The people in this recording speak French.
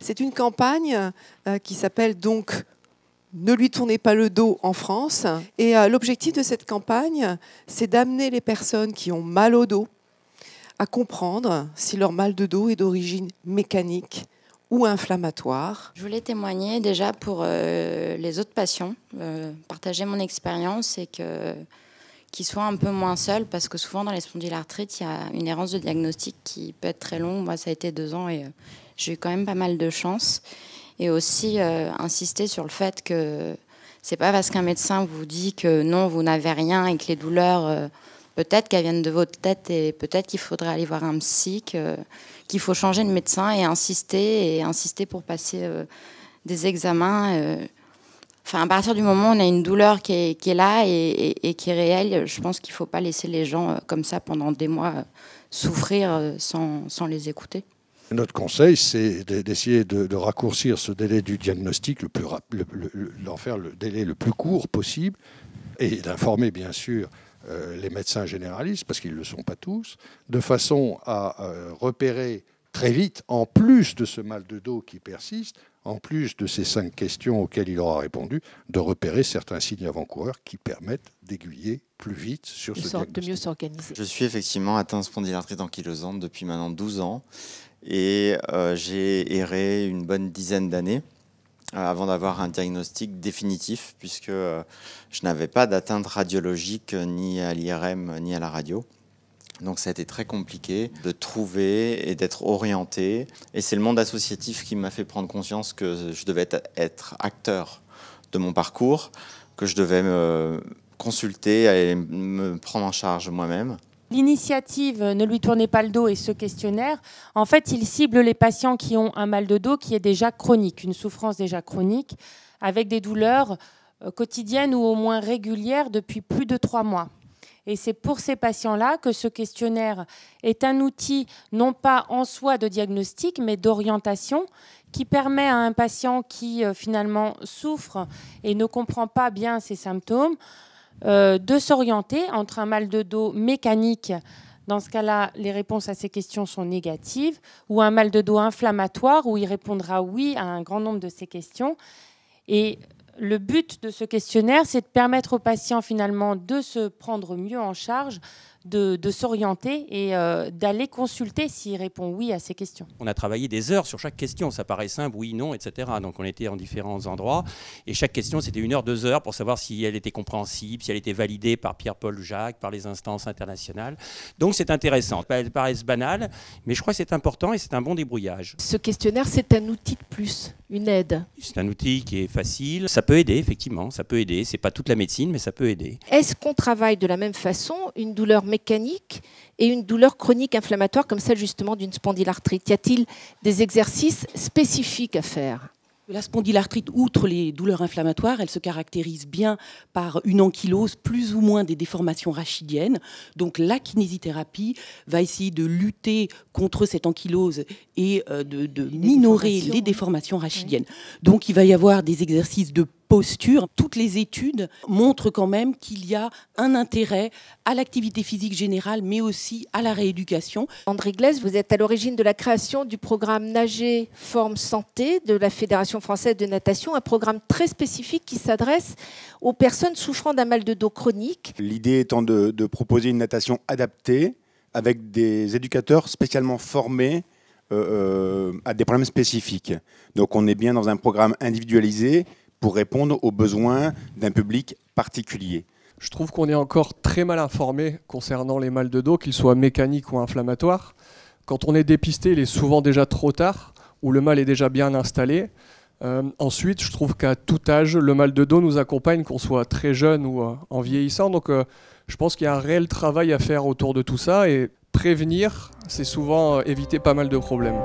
C'est une campagne qui s'appelle donc « Ne lui tournez pas le dos » en France. Et l'objectif de cette campagne, c'est d'amener les personnes qui ont mal au dos à comprendre si leur mal de dos est d'origine mécanique ou inflammatoire. Je voulais témoigner déjà pour les autres patients, partager mon expérience et qu'ils soient un peu moins seuls, parce que souvent dans les spondylarthrites, il y a une errance de diagnostic qui peut être très longue. Moi, ça a été 2 ans et j'ai eu quand même pas mal de chance. Et aussi insister sur le fait que c'est pas parce qu'un médecin vous dit que non, vous n'avez rien et que les douleurs, peut-être qu'elles viennent de votre tête et peut-être qu'il faudrait aller voir un psy, qu'il faut changer de médecin et insister pour passer des examens. Enfin, à partir du moment où on a une douleur qui est là et qui est réelle, je pense qu'il ne faut pas laisser les gens comme ça pendant des mois souffrir sans les écouter. Notre conseil, c'est d'essayer de raccourcir ce délai du diagnostic, d'en faire le délai le plus court possible, et d'informer bien sûr les médecins généralistes, parce qu'ils ne le sont pas tous, de façon à repérer très vite, en plus de ce mal de dos qui persiste, en plus de ces 5 questions auxquelles il aura répondu, de repérer certains signes avant-coureurs qui permettent d'aiguiller plus vite sur ce diagnostic. De mieux s'organiser. Je suis effectivement atteint de spondylarthrite ankylosante depuis maintenant 12 ans et j'ai erré une bonne dizaine d'années avant d'avoir un diagnostic définitif, puisque je n'avais pas d'atteinte radiologique ni à l'IRM ni à la radio. Donc ça a été très compliqué de trouver et d'être orienté. Et c'est le monde associatif qui m'a fait prendre conscience que je devais être acteur de mon parcours, que je devais me consulter et me prendre en charge moi-même. L'initiative « Ne lui tournez pas le dos » et ce questionnaire, en fait, il cible les patients qui ont un mal de dos qui est déjà chronique, une souffrance déjà chronique, avec des douleurs quotidiennes ou au moins régulières depuis plus de 3 mois. Et c'est pour ces patients-là que ce questionnaire est un outil, non pas en soi de diagnostic, mais d'orientation, qui permet à un patient qui finalement souffre et ne comprend pas bien ses symptômes, de s'orienter entre un mal de dos mécanique. Dans ce cas-là, les réponses à ces questions sont négatives, ou un mal de dos inflammatoire, où il répondra oui à un grand nombre de ces questions. Et le but de ce questionnaire, c'est de permettre aux patients finalement de se prendre mieux en charge, de s'orienter et d'aller consulter s'il répond oui à ces questions. On a travaillé des heures sur chaque question, ça paraît simple, oui, non, etc. Donc on était en différents endroits et chaque question c'était 1 heure, 2 heures pour savoir si elle était compréhensible, si elle était validée par Pierre-Paul Jacques, par les instances internationales. Donc c'est intéressant. Elles paraissent banales, mais je crois que c'est important et c'est un bon débrouillage. Ce questionnaire, c'est un outil de plus, une aide. C'est un outil qui est facile, ça peut aider effectivement, ça peut aider. C'est pas toute la médecine, mais ça peut aider. Est-ce qu'on travaille de la même façon une douleur mécanique et une douleur chronique inflammatoire comme celle justement d'une spondylarthrite? Y a-t-il des exercices spécifiques à faire? La spondylarthrite, outre les douleurs inflammatoires, elle se caractérise bien par une ankylose, plus ou moins des déformations rachidiennes. Donc la kinésithérapie va essayer de lutter contre cette ankylose et de minorer les déformations rachidiennes. Donc il va y avoir des exercices de posture. Toutes les études montrent quand même qu'il y a un intérêt à l'activité physique générale, mais aussi à la rééducation. André Glaise, vous êtes à l'origine de la création du programme Nager Forme Santé de la Fédération française de natation, un programme très spécifique qui s'adresse aux personnes souffrant d'un mal de dos chronique. L'idée étant de proposer une natation adaptée avec des éducateurs spécialement formés à des problèmes spécifiques. Donc on est bien dans un programme individualisé pour répondre aux besoins d'un public particulier. Je trouve qu'on est encore très mal informé concernant les mal de dos, qu'ils soient mécaniques ou inflammatoires. Quand on est dépisté, il est souvent déjà trop tard, ou le mal est déjà bien installé. Ensuite, je trouve qu'à tout âge, le mal de dos nous accompagne, qu'on soit très jeune ou en vieillissant. Donc je pense qu'il y a un réel travail à faire autour de tout ça, et prévenir, c'est souvent éviter pas mal de problèmes.